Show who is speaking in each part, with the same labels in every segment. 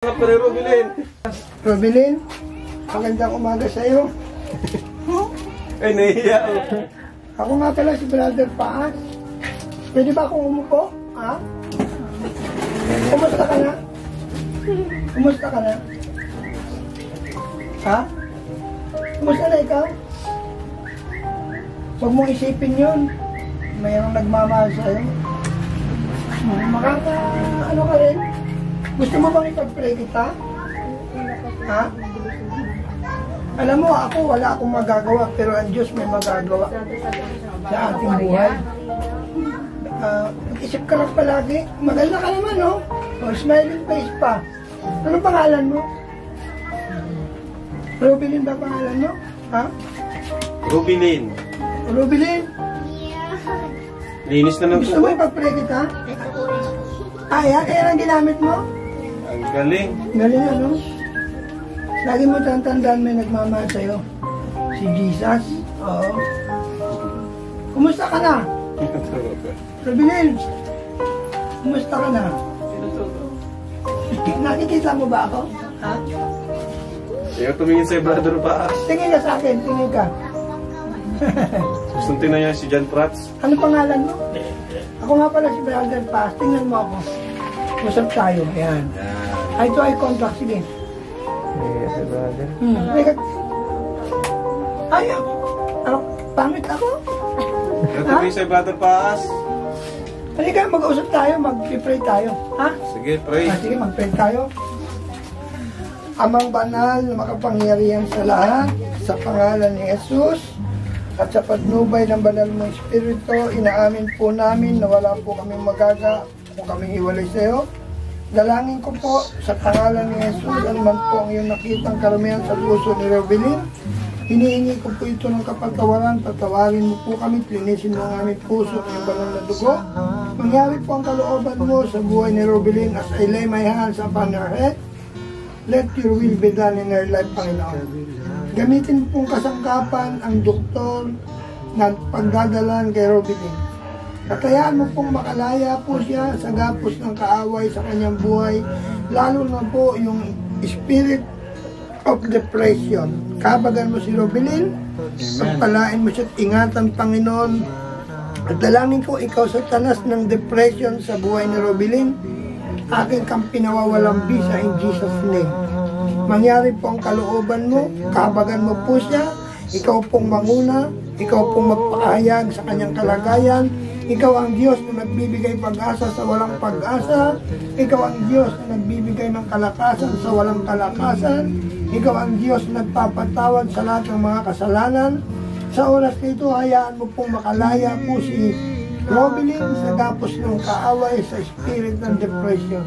Speaker 1: Robilin.
Speaker 2: Robilin, magandang umaga sa iyo.
Speaker 1: Ay, nahiya.
Speaker 2: Ako nga pala si Brother Paas. Pwede ba akong umupo? Ha? Kumusta ka na? Kumusta ka na? Ha? Kumusta na ikaw? Huwag mong isipin yun. Mayroong nagmamahal sa'yo. Ano ka rin? Gusto mo bang ipag-pray kita? Ha? Alam mo, ako wala akong magagawa, pero ang Diyos may magagawa sa ating buhay. Mag-isip ka lang palagi. Maganda ka naman, no? O, smiling face pa. Anong pangalan mo? Robilin ba pangalan mo? Ha?
Speaker 1: Robilin.
Speaker 2: Robilin?
Speaker 1: Linis na ng
Speaker 2: Gusto mo ipag-pray kita? Yan ang ginamit mo?
Speaker 1: Ang galing.
Speaker 2: Galing ano? Lagi mo tandaan may nagmamahal sa'yo. Si Jesus. Oo. Kumusta ka na? Robilin, kumusta ka na? Nakikita mo ba ako? Ha?
Speaker 1: Ayaw tumingin sa'yo, Brother Paas.
Speaker 2: Tingin ka sa akin, tingin ka.
Speaker 1: Gustong tingnan niya si John Prats.
Speaker 2: Ano pangalan mo? Ako nga pala si Brother Paas. Tingnan mo ako. Usap tayo. Ayan. Eye to eye contact. Sige.
Speaker 1: Yes, brother.
Speaker 2: Ayaw. Ano? Pangit ako?
Speaker 1: Ayaw tumingin sa'yo, Brother Paas.
Speaker 2: Halika, mag-usap tayo. Mag-pray tayo. Ha?
Speaker 1: Sige, pray.
Speaker 2: Sige, mag-pray tayo. Amang banal na makapangyarihan sa lahat, sa pangalan ni Jesus, at sa patnubay ng banal mong Espiritu, inaamin po namin na wala po kaming magaga kung kaming iwalay sa iyo. Dalangin ko po sa pangalan ni Jesus, anuman po ang iyong nakitang karamihan sa puso ni Robilin. Hinihingi ko po ito ng kapatawaran, patawarin mo po kami, linisin mo ang aming puso ng iyong banal na dugo. Mangyari po ang kalooban mo sa buhay ni Robilin as I lay my hands upon her head. Let your will be done in her life, Panginoon. Gamitin pong kasangkapan ang doktor na pagdadalan kay Robilin. Katayaan mo pong makalaya po siya sa gapos ng kaaway sa kanyang buhay, lalo na po yung spirit of depression. Kabagan mo si Robilin, pagpalain mo siya at ingatan, Panginoon. At dalangin ko ikaw sa tanas ng depression sa buhay ni Robilin, akin kang pinawawalang bisa in Jesus' name. Mangyari po ang kalooban mo, kabagan mo po siya, ikaw pong manguna, ikaw pong magpahayag sa kanyang kalagayan, ikaw ang Diyos na nagbibigay pag-asa sa walang pag-asa, ikaw ang Diyos na nagbibigay ng kalakasan sa walang kalakasan, ikaw ang Diyos na nagpapatawad sa lahat ng mga kasalanan. Sa oras nito, hayaan mo pong makalaya po si Robilin sa gapos ng kaaway sa spirit ng depression.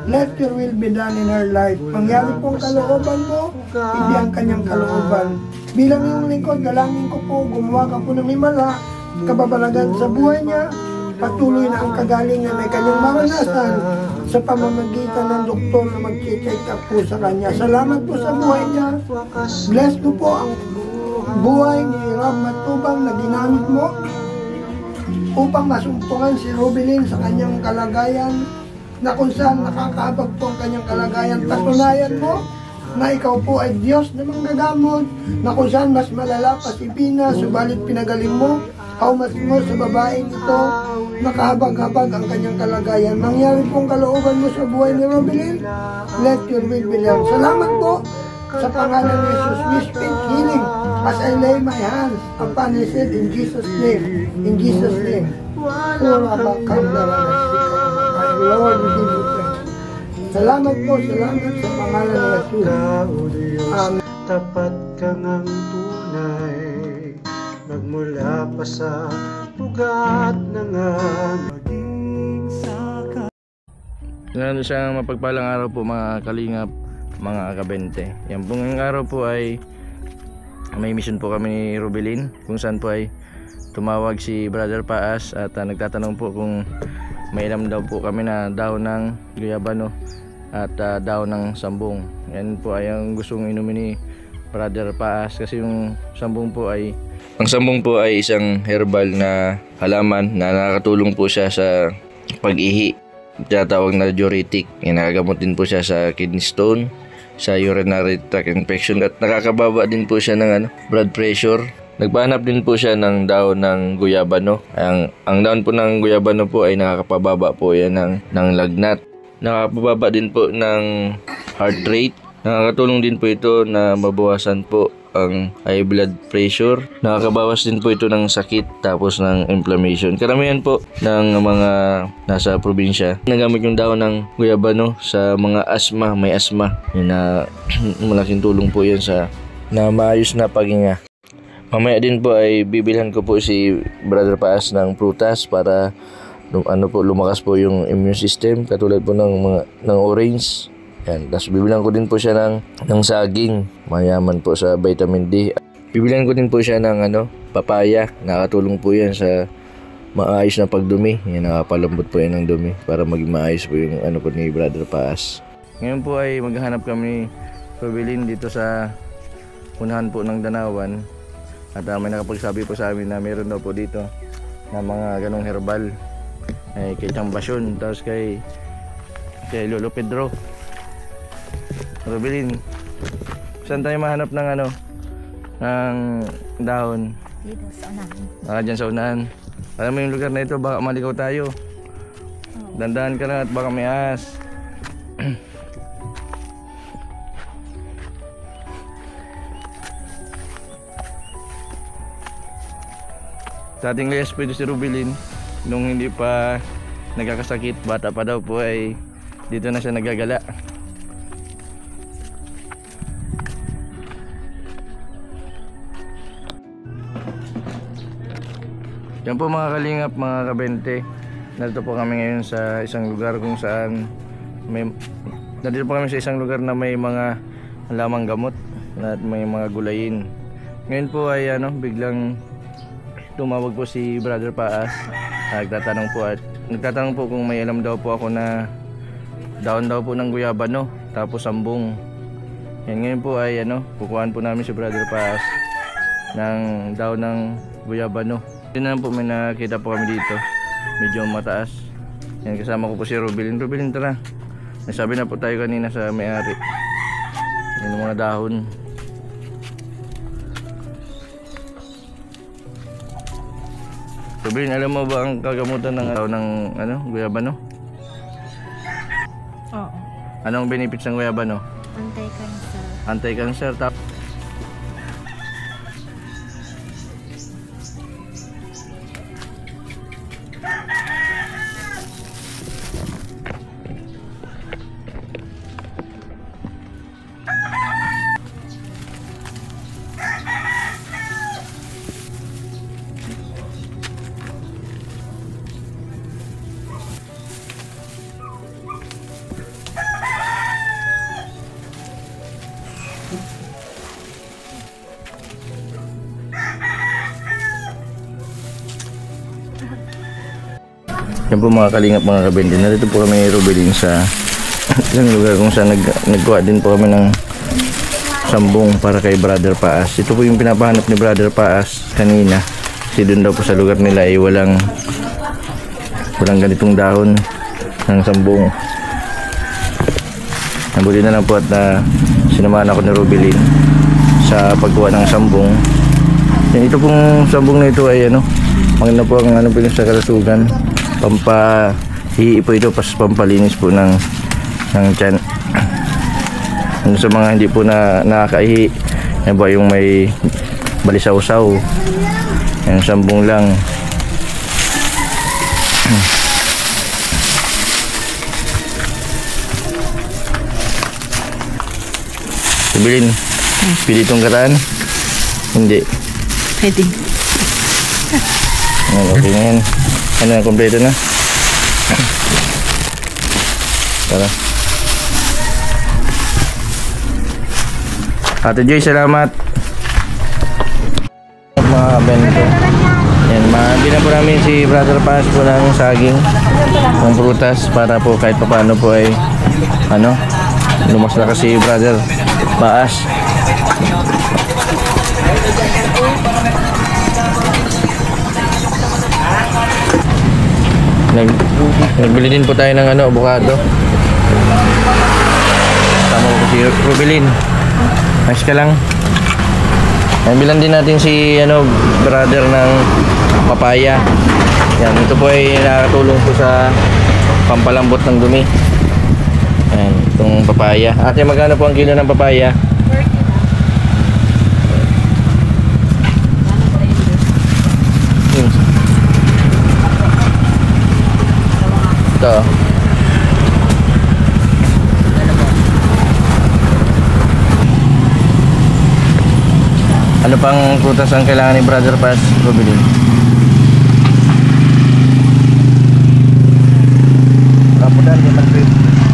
Speaker 2: Let your will be done in her life. Mangyari pong kalooban mo, hindi ang kanyang kalooban. Bilang iyong lingkod, dalangin ko po, gumawa ka po ng himala, kababalagan sa buhay niya, patuloy na ang kagalingan ay kanyang maranasan sa pamamagitan ng doktor na mag-check up po sa kanya. Salamat po sa buhay niya. Bless mo po ang buhay ni Rob Matubang na ginamit mo upang masumpungan si Robilin sa kanyang kalagayan na kung saan nakakaabag po ang kanyang kalagayan. Patunayan mo na ikaw po ay Diyos na manggagamot, na kung saan mas malala pa si Pina, subalit pinagaling mo, haumas mo sa babaeng ito, nakahabag-habag ang kanyang kalagayan. Mangyari pong kalooban mo sa buhay ni Robilin, let your will be done. Salamat po sa pangalan ni Jesus. We speak healing as I lay my hands upon his head in Jesus' name. In Jesus' name. Lord, we give you praise. Salamat po, salamat sa pangalan ni Jesus. Amen.
Speaker 3: Tapat kang ang tunay, magmula pa sa ugat ng maging saka.
Speaker 4: Ngayon isang mapagpalang araw po mga kalingap, mga kabente. Yan pong araw po ay may mission po kami ni Robilin, kung saan po ay tumawag si Brother Paas at nagtatanong po kung may alam daw po kami na daw ng guyabano at daw ng sambong. Yan po ay ang gustong inumin ni Brother Paas kasi yung sambong po ay isang herbal na halaman na nakakatulong po siya sa pag-ihi tinatawag na diuretic. Nagagamot din po siya sa kidney stone, sa urinary tract infection, at nakakababa din po siya ng blood pressure. Nagpahanap din po siya ng daon ng guyabano. Ang daon po ng guyabano po ay nakakapababa po yan ng lagnat. Nakakapababa din po ng heart rate. Nakakatulong din po ito na mabawasan po ang high blood pressure. Nakakabawas din po ito ng sakit tapos ng inflammation. Karamihan po ng mga nasa probinsya nagamit yung daon ng guyabano sa mga asthma, may asthma. Yun na malaking tulong po yan sa na maayos na paghinga. Mamaya din po ay bibilhan ko po si Brother Paas ng prutas para lumakas po yung immune system, katulad po ng orange. Yan. Tapos bibilhan ko din po siya ng saging, mayaman po sa vitamin D. Bibilhan ko din po siya ng papaya. Nakatulong po yan sa maayos na pagdumi. Yan, nakapalambot po yan ng dumi para maging maayos po yung po ni Brother Paas. Ngayon po ay maghahanap kami ni Rubilin dito sa unahan po ng Danawan. At may nakapagsabi po sa amin na meron daw po dito na mga ganong herbal kay Tambasyon, tapos kay Lolo Pedro. Rubilin, saan tayo mahanap ng ng dahon?
Speaker 5: Dito sa unahan.
Speaker 4: Dyan sa unahan. Alam mo yung lugar na ito, baka maligaw tayo. Dandahan ka na at baka may ahas. Sa ating layas po ito si Rubilin, nung hindi pa nagkakasakit, bata pa daw po, ay dito na siya nagagala. Yan po mga kalingap, mga kabente, narito po kami ngayon sa isang lugar kung saan narito po kami sa isang lugar na may mga lamang gamot at may mga gulayin. Ngayon po ay biglang tumawag po si Brother Paas. Nagtatanong po kung may alam daw po ako na daon daw po ng guyabano tapos sambong. Yan, ngayon po ay kukuhaan po namin si Brother Paas ng daon ng guyabano. Yun na po, may nakita po kami dito, medyo mataas. Yan, kasama ko po si Rubilin. Rubilin, tara, nasabi na po tayo kanina sa may-ari. Yan yung mga dahon. Rubilin, alam mo ba ang kagamutan ng guyabano?
Speaker 5: Oo.
Speaker 4: Anong benefits ng guyabano?
Speaker 5: Anti-cancer.
Speaker 4: Anti-cancer. Yan po mga kalingap, mga kabente, narito po kami Rubilin sa isang lugar kung saan nagkuha din po kami ng sambong para kay Brother Paas. Ito po yung pinapahanap ni Brother Paas kanina, kasi doon daw po sa lugar nila ay walang ganitong dahon ng sambong. Nabuli na lang po at sinamahan ako ni Rubilin sa pagkuha ng sambong. Yan, ito pong sambong na ito ay maganda po ang sa kalusugan. Pampahihi po ito, pampalinis po ng tiyan. Sa mga hindi po nakakaihi, yan ba yung may balisaw-saw, yan, sambong lang. Rubilin, pili itong kataan? Hindi.
Speaker 5: Pwede.
Speaker 4: Okay na yan. Kompleto na. Tara. Ate Joy, salamat. Mga kabento. Yan, mabili na po namin si Brother Paas po ng saging, ng prutas, para po kahit paano po ay lumas na kasi Brother Paas. Nagbili din po tayo ng avocado. Tama ko si Rubelin. Nice ka lang. Bilan din natin si brother ng papaya. Yan, ito po ay nakatulong po sa pampalambot ng dumi. Yan, itong papaya. Ate, magkano po ang kilo ng papaya? 40 ito. Ano pang prutas ang kailangan ni Brother Paz? Bumili. Rambutan, di man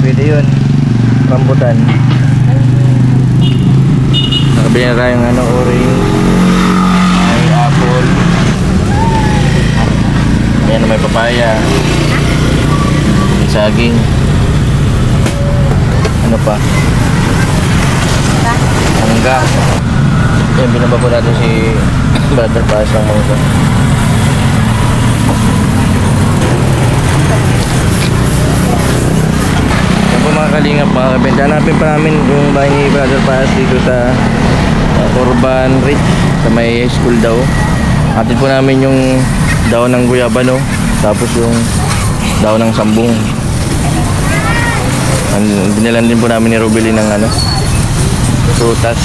Speaker 4: pwede yun. Rambutan. Nakabili na tayong orange. May apple. Ayan, may papaya. May saging. Ano pa? Mangga. Ayan, binaba po natin si Brother Paz ng mangga. Ayan po mga kalingap, mga kabenta. Hanapin pa namin yung bahay ni Brother Paz dito sa Urban Ridge, sa may school daw. Atin po namin yung daw ng guyabano, tapos yung daw ng sambong. Binilan din po namin ni Rubelin ng prutas.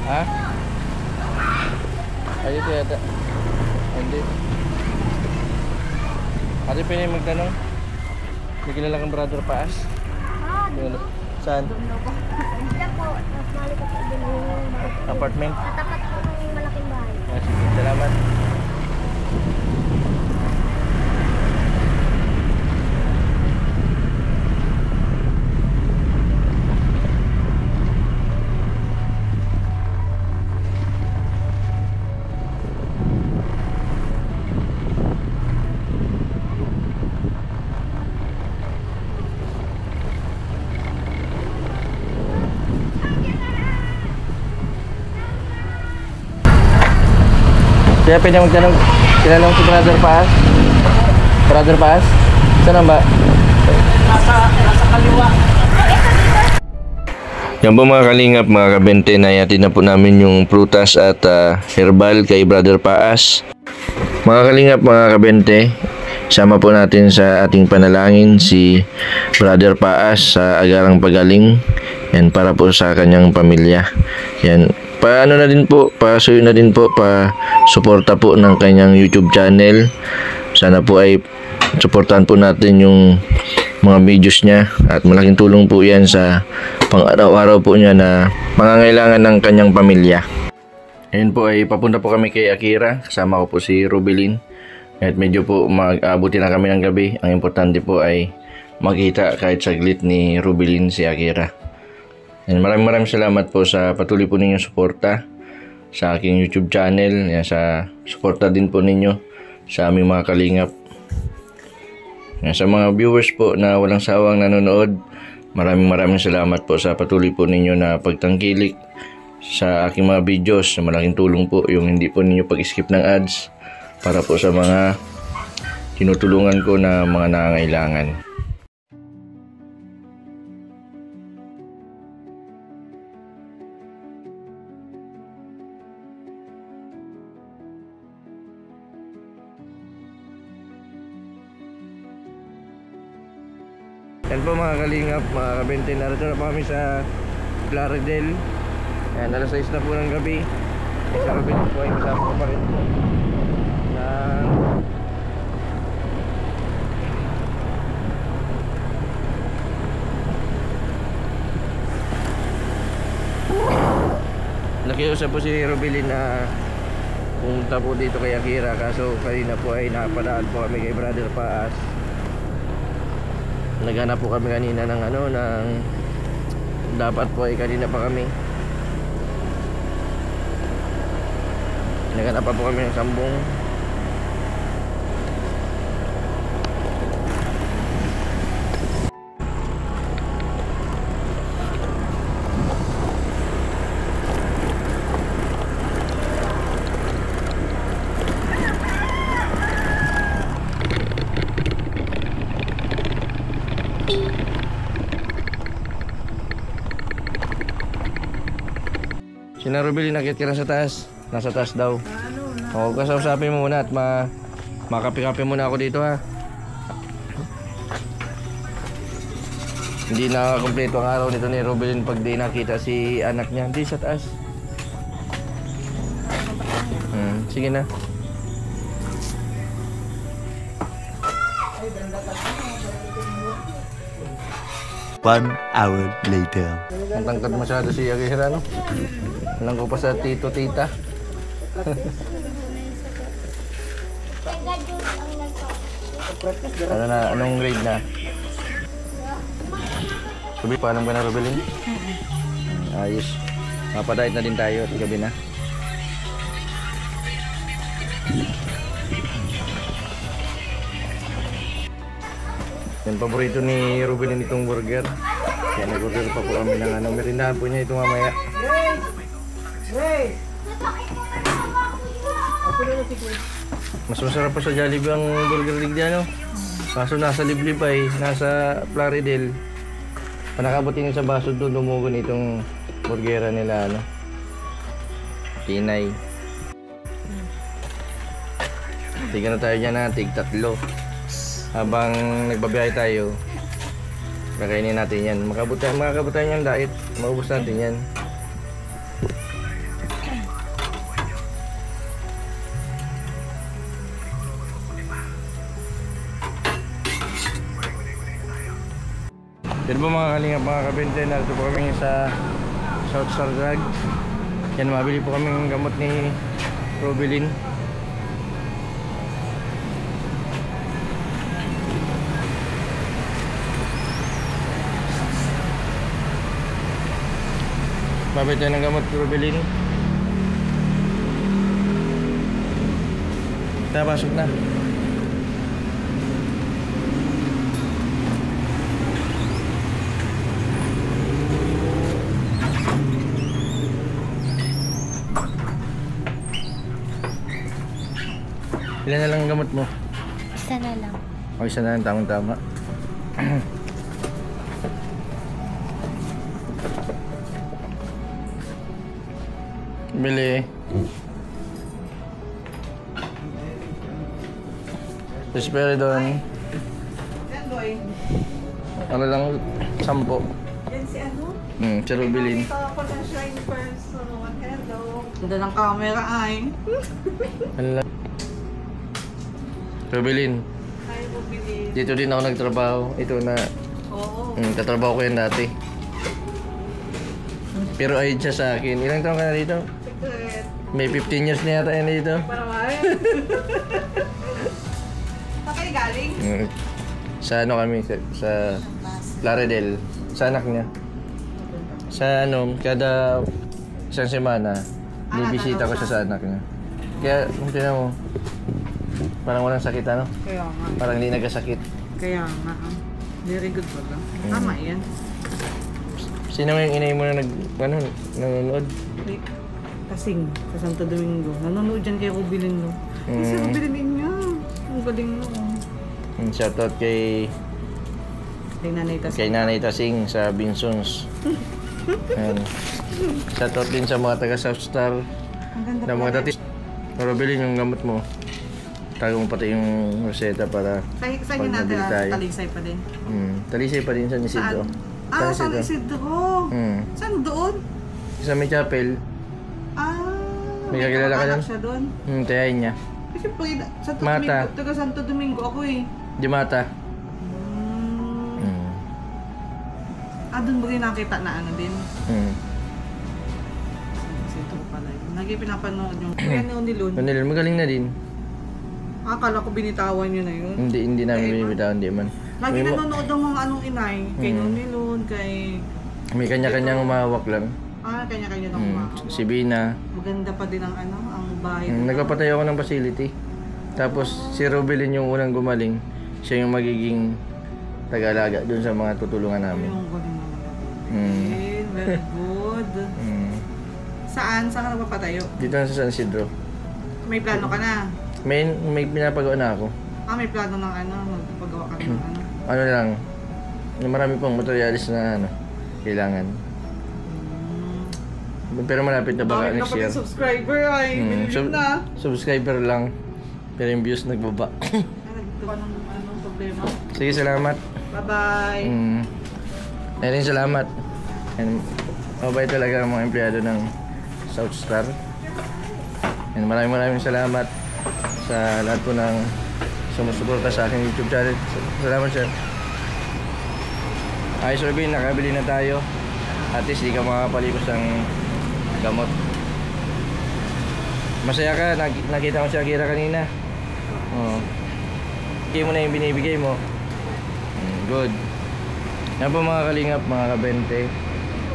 Speaker 4: Ha? Ayos yata. Hindi. Ate, pwede magtanong? May kilala kang Brother Paz? Saan?
Speaker 6: Diyan po, mas mali ko po din yung
Speaker 4: Apartment?
Speaker 6: tapat po ng malaking bahay.
Speaker 4: Sige, salamat. Kaya pwede magtanong, kilala mo si Brother Paz? Brother Paz? Saan ba? Nasa kaliwa. Yan po mga kalingap, mga kabente, na yatid na po namin yung prutas at herbal kay Brother Paz. Mga kalingap, mga kabente, sama po natin sa ating panalangin si Brother Paz sa agarang pagaling. Yan, para po sa kanyang pamilya. Yan. Paano na din po, pasuyo na din po, pa-suporta po ng kanyang YouTube channel. Sana po ay suportahan po natin yung mga videos niya at malaking tulong po yan sa pang-araw-araw po niya na pangangailangan ng kanyang pamilya. Ngayon po ay papunta po kami kay Akira, kasama ko po si Rubelin. At medyo po mag-aabuti na kami ng gabi. Ang importante po ay makita kahit saglit ni Rubelin si Akira. And maraming salamat po sa patuloy po ninyong suporta sa aking YouTube channel. Yan, sa suporta din po ninyo sa aming mga kalingap. Yan, sa mga viewers po na walang sawang nanonood, maraming salamat po sa patuloy po ninyo na pagtangkilik sa aking mga videos. Malaking tulong po yung hindi po ninyo pag-skip ng ads para po sa mga tinutulungan ko na mga nangangailangan. Yan po mga kalingap, mga kabente, narito na po kami sa Plaridel. Ayan, alas 6 na po ng gabi. Sa Robin po ay kasama ko pa rin po na nakiusap po si Robilin na pumunta po dito kay Akira, kaso kanina po ay napadaan po kami kay Brother Paas. Naghanap po kami kanina ng ng dapat po ay kanina pa kami naghanap pa po kami ng sambong. Sina Rubilin, nakit ka na sa taas. Nasa taas daw. O, kasausapin mo muna at makapi-kapi muna ako dito ha. Hindi na kompleto ang araw nito ni Rubilin pag di nakita si anak niya. Hindi sa taas. Sige na.
Speaker 7: One hour later.
Speaker 4: Ang tangkad masyado si Akira, no? Alam ko pa sa tito-tita. Ano na, anong grade na? Sabi, paalam ka na, Rubilin? Ayos. Mapadayat na din tayo at gabi na. Yan, paborito ni Rubilin itong burger. Kaya nag-order pa po kami ng merindahan po niya ito mamaya. Mas masarap pa sa Jollibee ang burger rig diyan, no? Kaso nasa liblib ay, nasa Plaridel. Panakabutin sa baso doon, dumugon itong burgera nila, Tinay. Tiga na tayo dyan na, tig-3. Habang nagbabiyahe tayo, kakainin natin yan. Makakabutan yan dahil maubos natin yan. Yan po mga kalingap, mga kabente, narito po kami sa South Star Drug. Yan, mabili po kami ng gamot ni Robilin. Mabili tayo ng gamot ni Robilin. Pasok na. Ilan na lang ang gamot mo?
Speaker 5: Isa na lang.
Speaker 4: O, isa na lang, tamang-tama. Bili. Risperidon. Ano lang, 10.
Speaker 8: Yan si ano?
Speaker 4: Si Robilin.
Speaker 8: Ito ako ng shine person. Hello. Ganda ng camera ay.
Speaker 4: Robilin.
Speaker 8: Ay, bumili.
Speaker 4: Dito din ako nagtrabaho. Ito na,
Speaker 8: Oo.
Speaker 4: tatrabaho ko yan dati. Pero ayun siya sa akin. Ilang taon ka na dito?
Speaker 8: Secret.
Speaker 4: May 15 years na yata yan dito.
Speaker 8: Para naman. Saan kayo galing?
Speaker 4: Sa ano kami, sa Plaridel. Sa anak niya. Sa kada isang semana, bibisita ko siya sa anak niya. Kaya, kung tinan mo, parang walang sakit,
Speaker 8: Kaya nga.
Speaker 4: Parang hindi nagkasakit.
Speaker 8: Kaya nga. Very good pala. Tama yan.
Speaker 4: Sino yung inay mo na nanonood?
Speaker 8: Kasing sa Santo Domingo. Nanonood dyan kay Rubilin, no? Kasi Rubilin din niya. Ang galing, no?
Speaker 4: Shoutout kay Nanay Tasing sa Binsons. Ayan. Shoutout din sa mga taga South Star.
Speaker 8: Ang ganda
Speaker 4: Na mga dati. Robilin yung gamot mo. Tago mo pati yung reseta para
Speaker 8: Saan yung
Speaker 4: pag nabili
Speaker 8: natin?
Speaker 4: tayo.
Speaker 8: Talisay pa din.
Speaker 4: Talisay pa din sa Isidro.
Speaker 8: Saan? San Isidro.
Speaker 4: Hmm.
Speaker 8: Saan doon?
Speaker 4: Sa may chapel. May kakilala ka
Speaker 8: anak
Speaker 4: dyan?
Speaker 8: siya doon.
Speaker 4: Tayain niya.
Speaker 8: Kasi po, Santo
Speaker 4: Mata.
Speaker 8: Domingo, taga Santo Domingo ako eh.
Speaker 4: Di mata.
Speaker 8: Doon mo rin nakita na ano din. Kasi ito pala yun. Lagi pinapanood yung kaya ni Onilon.
Speaker 4: Manilon, magaling na din.
Speaker 8: Akala ko binitawan yun na yun.
Speaker 4: Hindi namin binibitawan, di man.
Speaker 8: Lagi nanonood ng mga anong inay. Kay Onilon, kay...
Speaker 4: May kanya-kanyang umawak lang.
Speaker 8: Kanya-kanya ng umawak.
Speaker 4: Si Bina.
Speaker 8: Maganda pa din ang ano, ang bahay.
Speaker 4: Nagpapatay ako ng facility. Tapos si Robelin yung unang gumaling. Siya yung magiging taga-alaga dun sa mga tutulungan namin.
Speaker 8: Yung galing naman. Very good. Saan? Saan ka nagpapatayo?
Speaker 4: Dito na sa San Isidro.
Speaker 8: May plano ka na?
Speaker 4: May pinapagawa na ako.
Speaker 8: May plano ng ano? Magpapagawa ka ng ano?
Speaker 4: Ano lang, marami pang materialis na ano, kailangan. Pero malapit na baka next year.
Speaker 8: Subscriber ay, million na.
Speaker 4: Subscriber lang, pero yung views nagbaba.
Speaker 8: Nagdito ka ng anong problema?
Speaker 4: Sige, salamat.
Speaker 8: Bye-bye.
Speaker 4: Ayun, salamat. And mabait talaga ang mga empleyado ng South Star. And maraming salamat sa lahat po ng sumusuporta sa aking YouTube channel. Salamat, sir. Ay, Sir Bin, nakabili na tayo. At least di ka makapalipas ng gamot. Masaya ka, nakita ko si Akira kanina. Bigay mo na yung binibigay mo. Good. Yan po mga kalingap, mga kabente.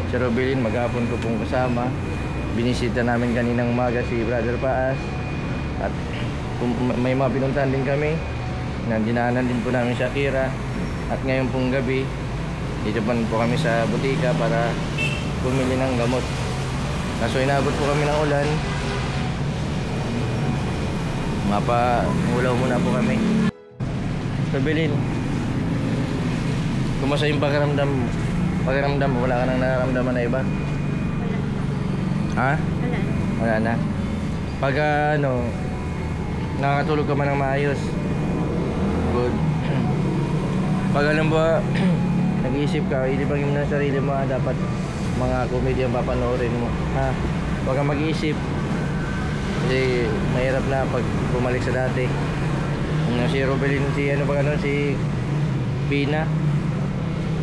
Speaker 4: Si Robelin, maghapon ko pong kasama. Binisita namin kaninang umaga si Brother Paas. At may mga pinuntahan din kami. Dinaanan din po namin si Akira. At ngayon pong gabi, dito po kami sa butika para bumili ng gamot. Kaso inabot po kami ng ulan. Mapa-ulaw muna po kami. Robelin, kumusta yung pakiramdam? Pakiramdam, wala ka nang nararamdaman na iba? Ha? Wala na. Pag ano, nakakatulog ka man ng maayos. Good. Pag alam ba, nag-iisip ka, ilibagin mo na sarili mo, dapat mga komedya ang papanoorin mo. Ha? Huwag kang mag-iisip. Kasi mahirap na pag bumalik sa dati. Si Robelin, si Bina,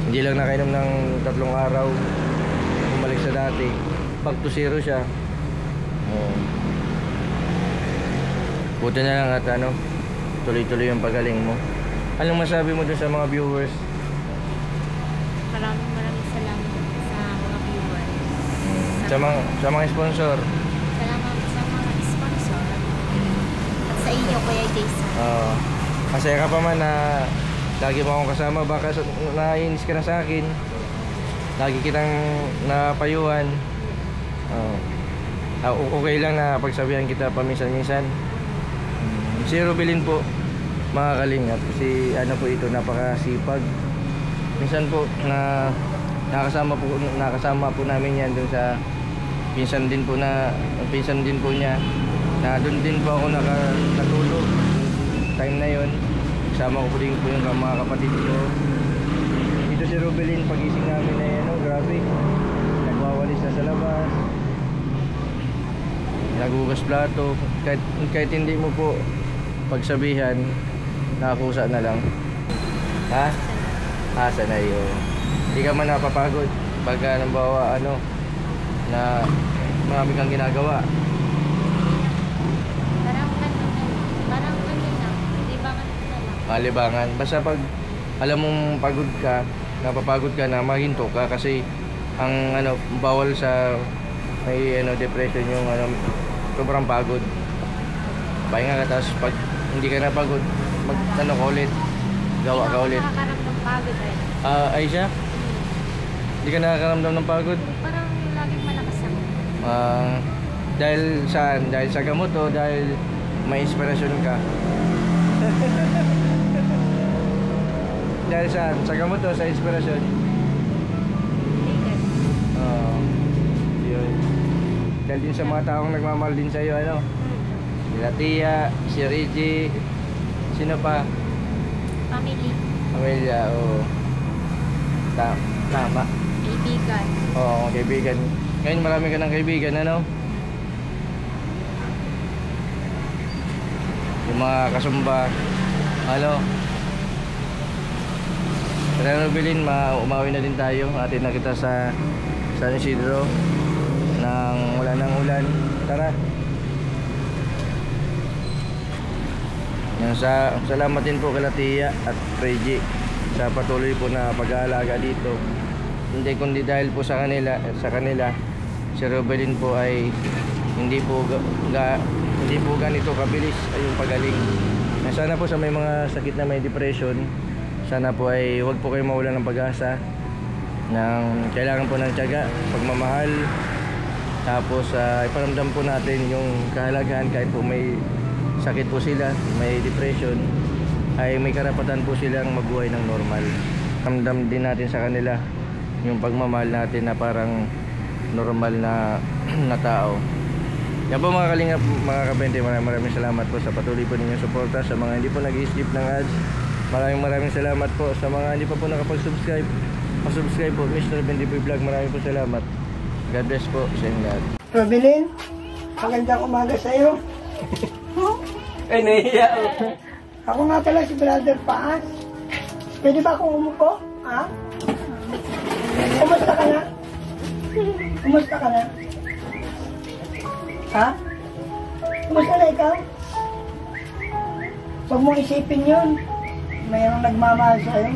Speaker 4: hindi lang nakainom ng 3 araw, bumalik sa dati. Back to zero siya. Buti na lang at ano, tuloy-tuloy yung pagaling mo. Anong masabi mo dun sa mga viewers?
Speaker 5: Maraming salamat sa mga viewers.
Speaker 4: Sa mga sponsor.
Speaker 5: Salamat sa mga sponsor. At sa inyo, Kuya Jason.
Speaker 4: Masaya ka pa man na lagi mo akong kasama. Baka naiinis ka na sa akin. Lagi kitang napayuhan. Okay lang na pagsabihan kita paminsan-minsan. Si Robelin po, mga kalingap, si ano po ito, napakasipag. Minsan po na nakasama po namin yan dun sa pinsan din po niya na dun din po ako nakatulog time na yon. Kasama ko po din po yung mga kapatid ko. Dito si Robelin, pagising namin na yan, grabe, nagwawalis na sa labas, nagugas plato, kahit hindi mo po pagsabihan, nakakusa na lang. Ha? Sanay yun. Hindi ka man napapagod pagka nambawa na marami kang ginagawa.
Speaker 5: Parang libangan na lang.
Speaker 4: Libangan. Basta pag alam mong pagod ka, napapagod ka na, mahinto ka kasi ang bawal sa may depression yung sobrang pagod. Pahinga ka, tapos pag hindi ka napagod, ka ulit, gawa ka ulit.
Speaker 5: Nakakaramdam pagod eh.
Speaker 4: Ay siya? Hindi ka nakakaramdam ng pagod?
Speaker 5: Parang laging malakas ako.
Speaker 4: Dahil saan? Dahil sa gamot o dahil may inspirasyon ka? Dahil saan? Sa gamot o sa inspirasyon? Yun. Dahil din sa mga taong nagmamahal din sa'yo, sila Tia, si Reggie, sino pa? Pamilya, oo. Tama.
Speaker 5: Kaibigan.
Speaker 4: Oo, kaibigan. Ngayon marami ka ng kaibigan, ano? Yung mga kasumba, ano? Kaya Rubilin, umawi na din tayo. Atin na kita sa San Isidro nang wala nang ulan. Tara. Salamat din po kay Tia at Reggie sa patuloy po na pag-aalaga dito. Hindi kundi dahil po sa kanila si Rubilin po ay hindi po ganito kabilis ay yung pagaling. Sana po sa may mga sakit na may depression, sana po ay wag po kayo mawalan ng pag-asa. Kailangan po ng tiyaga, pagmamahal. Tapos iparamdam po natin yung kahalagahan kahit po may sakit po sila, may depression, ay may karapatan po silang mabuhay ng normal. Ramdam din natin sa kanila yung pagmamahal natin na parang normal na tao. Yan po mga kalingap, mga kabente, maraming salamat po sa patuloy po ninyong suporta. Sa mga hindi po nag-i-skip ng ads, maraming salamat po. Sa mga hindi pa po nakapag-subscribe, pa-subscribe po, Mr. Bendiboy Vlog. Maraming po salamat. God bless po sa inyo lahat.
Speaker 2: Rubilin, magandang umaga sa'yo.
Speaker 1: Ay, nahiya.
Speaker 2: Ako nga pala si Brother Paas. Pwede ba akong umupo? Ha? Kumusta ka na? Kumusta ka na? Ha? Kumusta na ikaw? Huwag mong isipin yun. Mayroong nagmamahal sa'yo.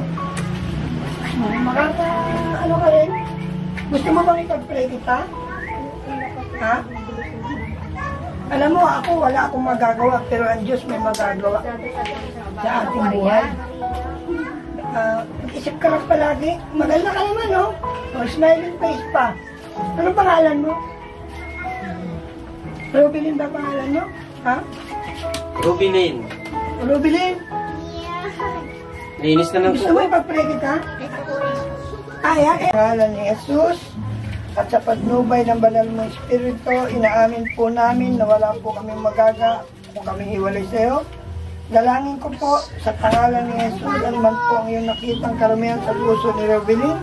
Speaker 2: Ano ka rin? Gusto mo bang ipag-pray kita? Ha? Alam mo, ako wala akong magagawa, pero ang Diyos may magagawa sa ating buhay. Isip ka lang palagi. Maganda ka naman, no? O, smiling face pa. Anong pangalan mo? Rubilin ba pangalan mo? Ha?
Speaker 1: Rubilin.
Speaker 2: Rubilin?
Speaker 1: Linis na lang
Speaker 2: Gusto mo ipag-pray kita? Ayan, pangalan ni Jesus. At sa patnubay ng banal mong Espiritu, inaamin po namin na wala po kami magaga kung kami hiwalay sa iyo. Dalangin ko po sa pangalan ni Jesus, ano man po ang iyong nakitang karamihan sa puso ni Rubilin.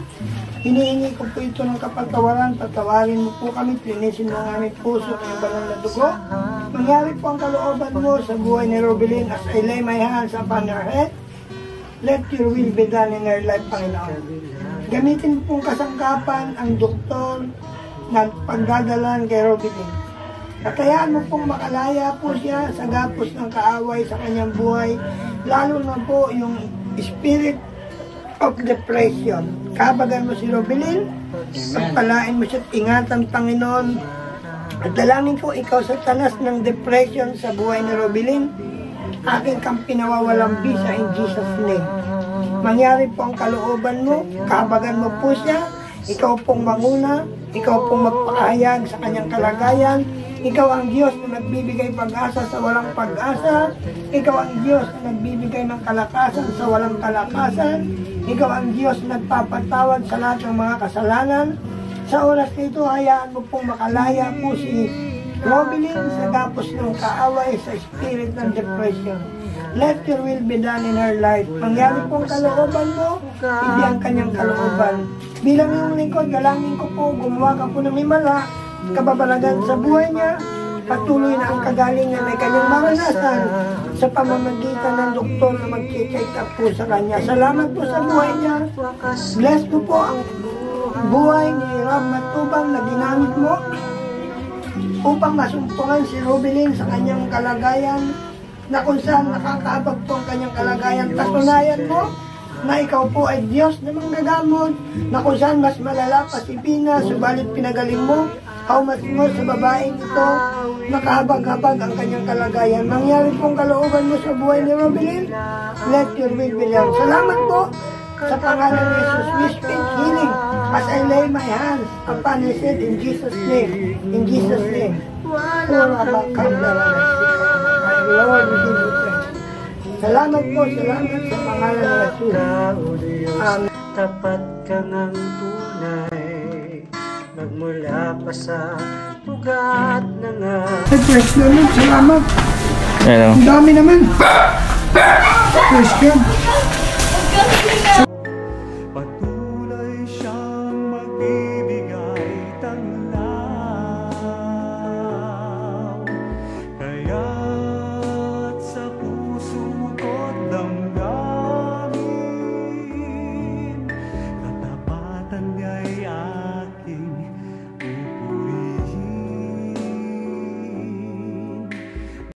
Speaker 2: Hinihingi ko po ito ng kapatawaran, patawarin mo po kami, linisin mo ang aming puso ng iyong banal na dugo. Mangyari po ang kalooban mo sa buhay ni Rubilin as I lay my hands upon her head. Let your will be done in her life, Panginoon. Gamitin pong kasangkapan ang doktor na pagdadalan kay Rubilin. Kakayaan mo pong makalaya po siya sa gapos ng kaaway sa kanyang buhay, lalo na po yung spirit of depression. Kabagan mo si Rubilin, pagpalain mo siya at ingatan, Panginoon. At dalangin ko ikaw sa tanas ng depression sa buhay ni Rubilin, aking kang pinawawalang bisa in Jesus' name. Mangyari po ang kalooban mo, kabagan mo po siya, ikaw pong manguna, ikaw pong magpakahayag sa kanyang kalagayan, ikaw ang Diyos na nagbibigay pag-asa sa walang pag-asa, ikaw ang Diyos na nagbibigay ng kalakasan sa walang kalakasan, ikaw ang Diyos na nagpapatawad sa lahat ng mga kasalanan. Sa oras nito, hayaan mo pong makalaya po si Rubilin sa gapos ng kaaway sa spirit ng depression. Let your will be done in her life. Mangyari pong kalooban mo, hindi ang kanyang kalooban. Bilang iyong lingkod, dalangin ko po, gumawa ka po ng himala, kababalagan sa buhay niya, patuloy na ang kagalingan ay kanyang maranasan sa pamamagitan ng doktor na mag-check up po sa kanya. Salamat po sa buhay niya. Bless po po ang buhay ni Rob Matubang na ginamit mo upang masumpungan si Rubilin sa kanyang kalagayan, na kung saan nakakaabag po ang kanyang kalagayan. Patunayan mo na ikaw po ay Diyos na manggagamot, na kung saan mas malala pa si Pina, subalit pinagaling mo, haumat mo sa babaeng ito, nakahabag-habag ang kanyang kalagayan. Mangyari pong kalooban mo sa buhay ni Rubilin, let your will be done. Salamat po sa pangalan ni Jesus. We speak healing as I lay my hands upon his head in Jesus' name. In Jesus' name. Lord, we give you praise. Salamat po, salamat sa pangalan ni Jesus. Amen.
Speaker 3: Tapat ka ngang tunay, magmula pa sa ugat na nga.
Speaker 2: Praise the Lord, salamat.
Speaker 4: Hello.
Speaker 2: Ang dami naman. Praise God.